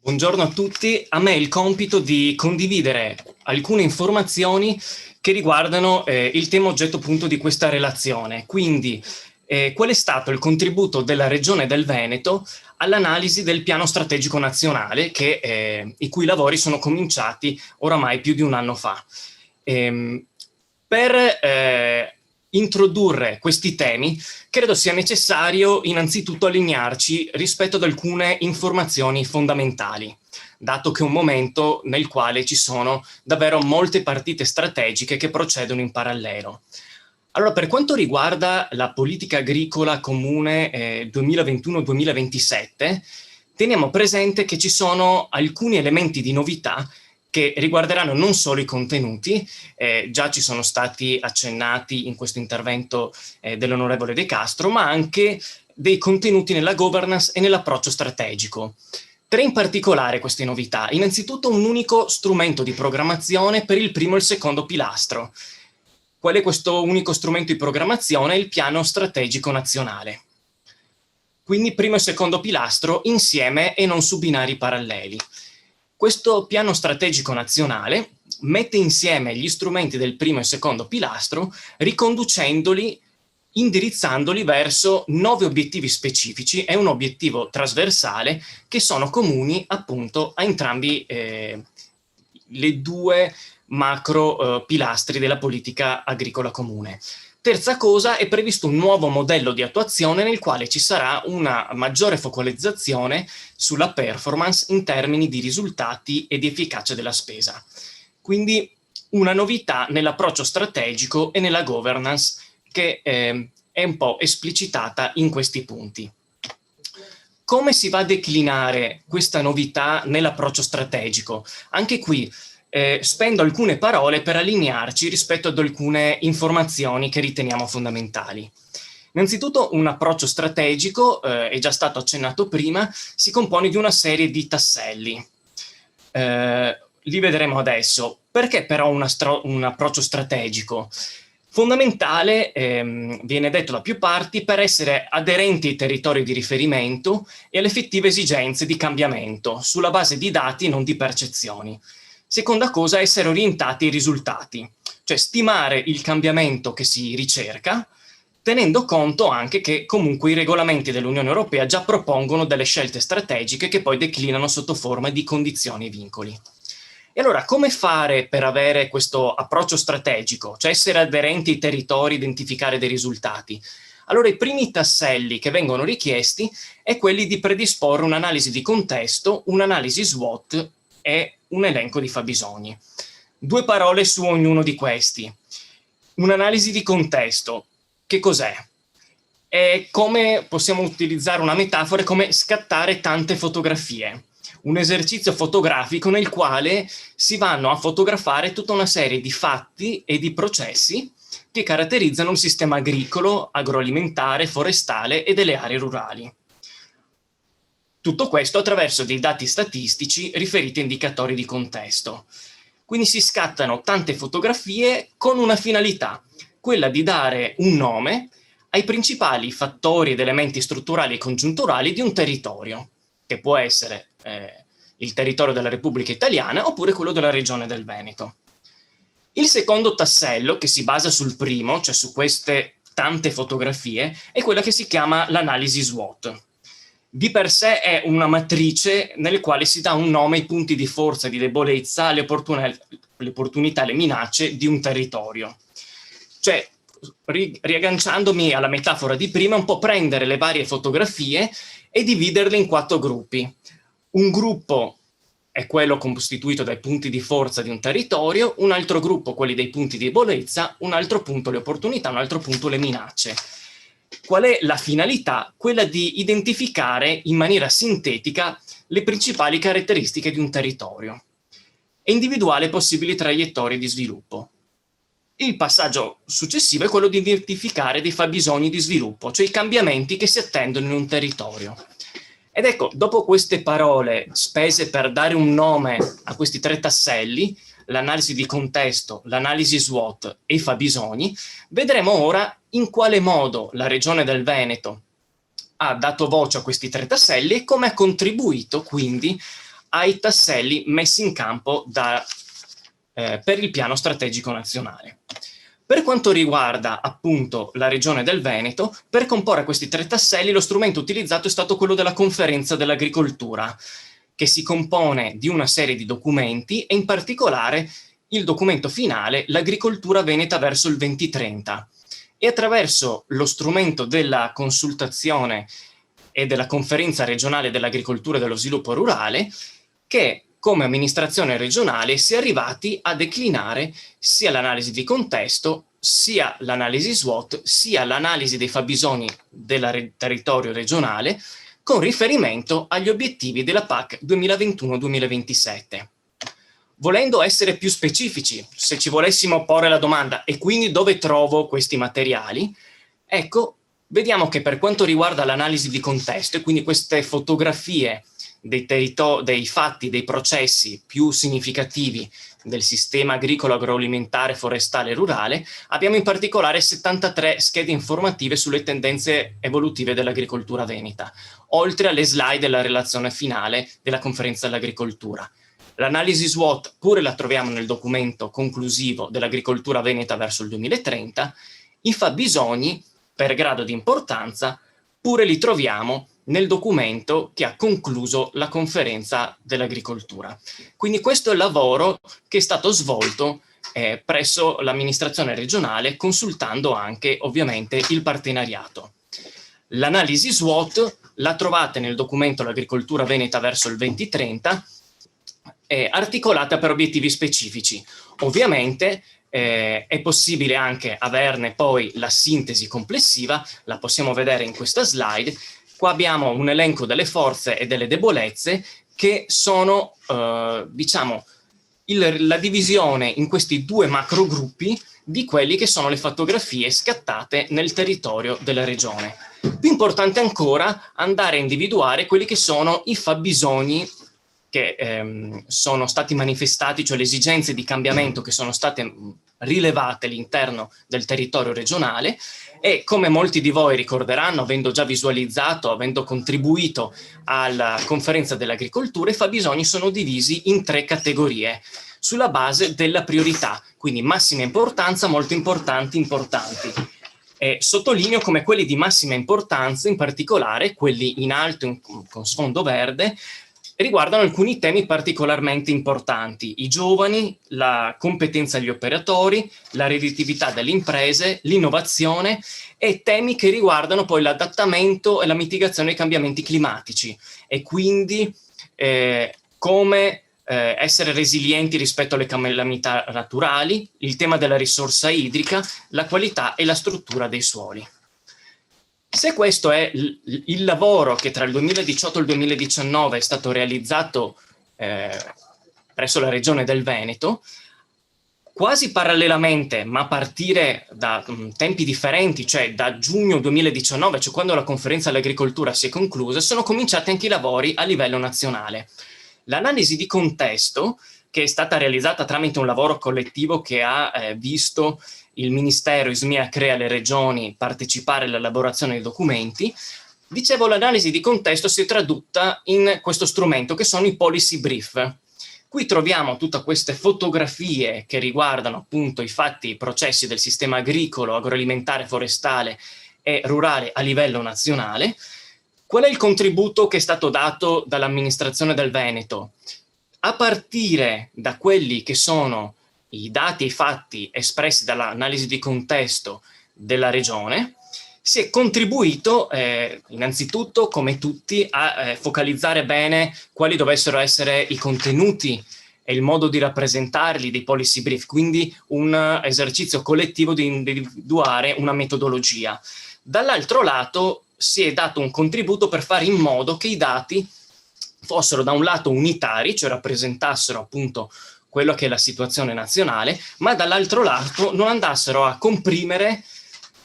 Buongiorno a tutti, a me è il compito di condividere alcune informazioni che riguardano il tema oggetto appunto di questa relazione. Quindi, qual è stato il contributo della Regione del Veneto all'analisi del piano strategico nazionale i cui lavori sono cominciati oramai più di un anno fa. Per introdurre questi temi, credo sia necessario innanzitutto allinearci rispetto ad alcune informazioni fondamentali, dato che è un momento nel quale ci sono davvero molte partite strategiche che procedono in parallelo. Allora, per quanto riguarda la politica agricola comune 2021-2027, teniamo presente che ci sono alcuni elementi di novità che riguarderanno non solo i contenuti, già ci sono stati accennati in questo intervento dell'onorevole De Castro, ma anche dei contenuti nella governance e nell'approccio strategico. Tre in particolare queste novità. Innanzitutto un unico strumento di programmazione per il primo e il secondo pilastro. Qual è questo unico strumento di programmazione? Il piano strategico nazionale. Quindi primo e secondo pilastro insieme e non su binari paralleli. Questo piano strategico nazionale mette insieme gli strumenti del primo e secondo pilastro, riconducendoli, indirizzandoli verso 9 obiettivi specifici e un obiettivo trasversale che sono comuni appunto a entrambi le due macro pilastri della politica agricola comune. Terza cosa, è previsto un nuovo modello di attuazione nel quale ci sarà una maggiore focalizzazione sulla performance in termini di risultati e di efficacia della spesa. Quindi una novità nell'approccio strategico e nella governance che è un po' esplicitata in questi punti. Come si va a declinare questa novità nell'approccio strategico? Anche qui spendo alcune parole per allinearci rispetto ad alcune informazioni che riteniamo fondamentali. Innanzitutto un approccio strategico, è già stato accennato prima, si compone di una serie di tasselli. Li vedremo adesso. Perché però un approccio strategico? Fondamentale, viene detto da più parti, per essere aderenti ai territori di riferimento e alle effettive esigenze di cambiamento, sulla base di dati e non di percezioni. Seconda cosa, essere orientati ai risultati, cioè stimare il cambiamento che si ricerca, tenendo conto anche che comunque i regolamenti dell'Unione Europea già propongono delle scelte strategiche che poi declinano sotto forma di condizioni e vincoli. E allora, come fare per avere questo approccio strategico, cioè essere aderenti ai territori, identificare dei risultati? Allora, i primi tasselli che vengono richiesti è quelli di predisporre un'analisi di contesto, un'analisi SWOT e un elenco di fabbisogni. Due parole su ognuno di questi. Un'analisi di contesto. Che cos'è? È come possiamo utilizzare una metafora, come scattare tante fotografie. Un esercizio fotografico nel quale si vanno a fotografare tutta una serie di fatti e di processi che caratterizzano il sistema agricolo, agroalimentare, forestale e delle aree rurali. Tutto questo attraverso dei dati statistici riferiti a indicatori di contesto. Quindi si scattano tante fotografie con una finalità, quella di dare un nome ai principali fattori ed elementi strutturali e congiunturali di un territorio, che può essere il territorio della Repubblica Italiana oppure quello della Regione del Veneto. Il secondo tassello, che si basa sul primo, cioè su queste tante fotografie, è quella che si chiama l'analisi SWOT. Di per sé è una matrice nel quale si dà un nome ai punti di forza e di debolezza, le opportunità, le minacce di un territorio. Cioè, riagganciandomi alla metafora di prima, un po' prendere le varie fotografie e dividerle in 4 gruppi. Un gruppo è quello costituito dai punti di forza di un territorio, un altro gruppo quelli dei punti di debolezza, un altro punto le opportunità, un altro punto le minacce. Qual è la finalità? Quella di identificare in maniera sintetica le principali caratteristiche di un territorio e individuare possibili traiettorie di sviluppo. Il passaggio successivo è quello di identificare dei fabbisogni di sviluppo, cioè i cambiamenti che si attendono in un territorio. Ed ecco, dopo queste parole spese per dare un nome a questi 3 tasselli, l'analisi di contesto, l'analisi SWOT e i fabbisogni, vedremo ora in quale modo la Regione del Veneto ha dato voce a questi 3 tasselli e come ha contribuito quindi ai tasselli messi in campo per il piano strategico nazionale. Per quanto riguarda appunto la regione del Veneto, per comporre questi 3 tasselli lo strumento utilizzato è stato quello della Conferenza dell'Agricoltura, che si compone di una serie di documenti e in particolare il documento finale, l'agricoltura veneta verso il 2030. E attraverso lo strumento della consultazione e della Conferenza regionale dell'agricoltura e dello sviluppo rurale, che come amministrazione regionale si è arrivati a declinare sia l'analisi di contesto, sia l'analisi SWOT, sia l'analisi dei fabbisogni del territorio regionale con riferimento agli obiettivi della PAC 2021-2027. Volendo essere più specifici, se ci volessimo porre la domanda e quindi dove trovo questi materiali, ecco, vediamo che per quanto riguarda l'analisi di contesto e quindi queste fotografie dei fatti, dei processi più significativi del sistema agricolo, agroalimentare, forestale e rurale, abbiamo in particolare 73 schede informative sulle tendenze evolutive dell'agricoltura veneta, oltre alle slide della relazione finale della Conferenza dell'Agricoltura. L'analisi SWOT pure la troviamo nel documento conclusivo dell'agricoltura veneta verso il 2030, i fabbisogni per grado di importanza pure li troviamo nel documento che ha concluso la Conferenza dell'Agricoltura. Quindi questo è il lavoro che è stato svolto presso l'amministrazione regionale, consultando anche ovviamente il partenariato. L'analisi SWOT la trovate nel documento L'agricoltura veneta verso il 2030, articolata per obiettivi specifici. Ovviamente è possibile anche averne poi la sintesi complessiva, la possiamo vedere in questa slide. Qua abbiamo un elenco delle forze e delle debolezze che sono, diciamo, la divisione in questi 2 macrogruppi di quelli che sono le fotografie scattate nel territorio della regione. Più importante ancora andare a individuare quelli che sono i fabbisogni che sono stati manifestati, cioè le esigenze di cambiamento che sono state rilevate all'interno del territorio regionale, e come molti di voi ricorderanno, avendo già visualizzato, avendo contribuito alla Conferenza dell'Agricoltura, i fabbisogni sono divisi in 3 categorie, sulla base della priorità, quindi massima importanza, molto importanti, importanti. E sottolineo come quelli di massima importanza, in particolare quelli in alto con sfondo verde, riguardano alcuni temi particolarmente importanti: i giovani, la competenza degli operatori, la redditività delle imprese, l'innovazione e temi che riguardano poi l'adattamento e la mitigazione dei cambiamenti climatici e quindi come essere resilienti rispetto alle calamità naturali, il tema della risorsa idrica, la qualità e la struttura dei suoli. Se questo è il lavoro che tra il 2018 e il 2019 è stato realizzato presso la regione del Veneto, quasi parallelamente, ma a partire da tempi differenti, cioè da giugno 2019, cioè quando la Conferenza dell'Agricoltura si è conclusa, sono cominciati anche i lavori a livello nazionale. L'analisi di contesto, che è stata realizzata tramite un lavoro collettivo che ha visto il Ministero, ISMEA, CREA, le regioni partecipare all'elaborazione dei documenti, dicevo, l'analisi di contesto si è tradotta in questo strumento che sono i policy brief. Qui troviamo tutte queste fotografie che riguardano appunto i fatti e i processi del sistema agricolo, agroalimentare, forestale e rurale a livello nazionale. Qual è il contributo che è stato dato dall'amministrazione del Veneto? A partire da quelli che sono i dati e i fatti espressi dall'analisi di contesto della regione, si è contribuito innanzitutto, come tutti, a focalizzare bene quali dovessero essere i contenuti e il modo di rappresentarli dei policy brief, quindi un esercizio collettivo di individuare una metodologia. Dall'altro lato si è dato un contributo per fare in modo che i dati fossero da un lato unitari, cioè rappresentassero appunto quello che è la situazione nazionale, ma dall'altro lato non andassero a comprimere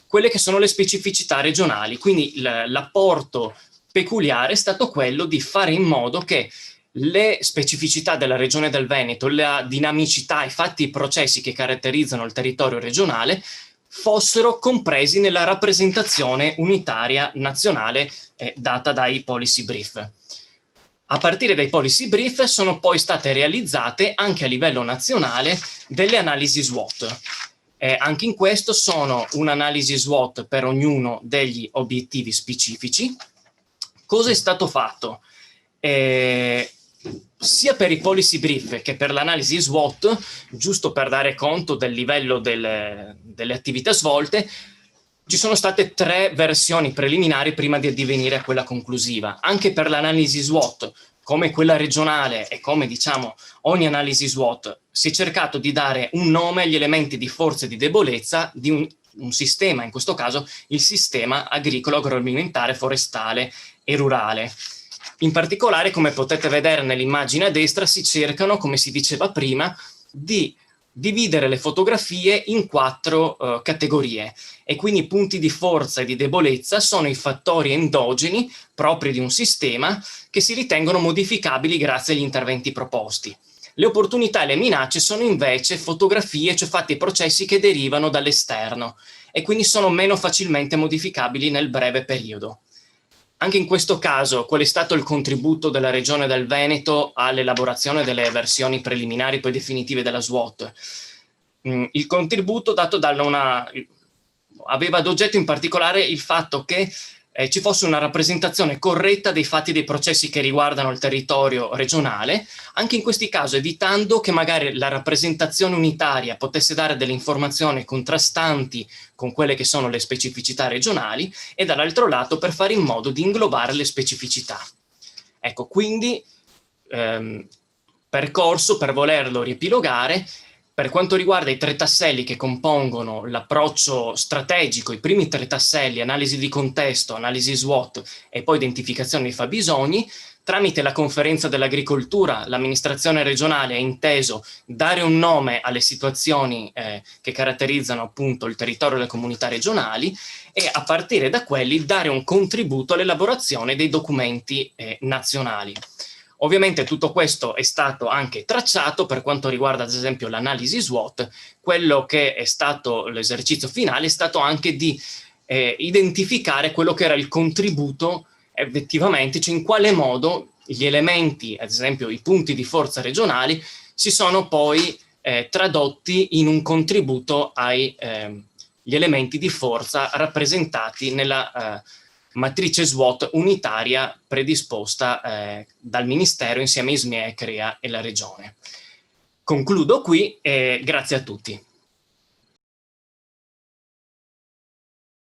quelle che sono le specificità regionali. Quindi l'apporto peculiare è stato quello di fare in modo che le specificità della regione del Veneto, la dinamicità, i fatti e i processi che caratterizzano il territorio regionale fossero compresi nella rappresentazione unitaria nazionale data dai policy brief. A partire dai policy brief sono poi state realizzate anche a livello nazionale delle analisi SWOT. Anche in questo sono un'analisi SWOT per ognuno degli obiettivi specifici. Cosa è stato fatto? Sia per i policy brief che per l'analisi SWOT, giusto per dare conto del livello delle attività svolte, ci sono state 3 versioni preliminari prima di addivenire a quella conclusiva. Anche per l'analisi SWOT, come quella regionale e come diciamo ogni analisi SWOT, si è cercato di dare un nome agli elementi di forza e di debolezza di un sistema, in questo caso il sistema agricolo, agroalimentare, forestale e rurale. In particolare, come potete vedere nell'immagine a destra, si cercano, come si diceva prima, di dividere le fotografie in 4 categorie, e quindi i punti di forza e di debolezza sono i fattori endogeni propri di un sistema che si ritengono modificabili grazie agli interventi proposti. Le opportunità e le minacce sono invece fotografie, cioè fatti e processi che derivano dall'esterno e quindi sono meno facilmente modificabili nel breve periodo. Anche in questo caso, qual è stato il contributo della Regione del Veneto all'elaborazione delle versioni preliminari poi definitive della SWOT? Il contributo dato aveva ad oggetto in particolare il fatto che ci fosse una rappresentazione corretta dei fatti e dei processi che riguardano il territorio regionale, anche in questi casi evitando che magari la rappresentazione unitaria potesse dare delle informazioni contrastanti con quelle che sono le specificità regionali, e dall'altro lato per fare in modo di inglobare le specificità. Ecco, quindi percorso, per volerlo riepilogare, per quanto riguarda i 3 tasselli che compongono l'approccio strategico, i primi 3 tasselli, analisi di contesto, analisi SWOT e poi identificazione dei fabbisogni, tramite la conferenza dell'agricoltura, l'amministrazione regionale ha inteso dare un nome alle situazioni che caratterizzano appunto il territorio e le comunità regionali, e a partire da quelli dare un contributo all'elaborazione dei documenti nazionali. Ovviamente tutto questo è stato anche tracciato per quanto riguarda ad esempio l'analisi SWOT. Quello che è stato l'esercizio finale è stato anche di identificare quello che era il contributo effettivamente, cioè in quale modo gli elementi, ad esempio i punti di forza regionali, si sono poi tradotti in un contributo agli elementi di forza rappresentati nella matrice SWOT unitaria predisposta dal Ministero insieme a ISMEA, CREA e la Regione. Concludo qui e grazie a tutti.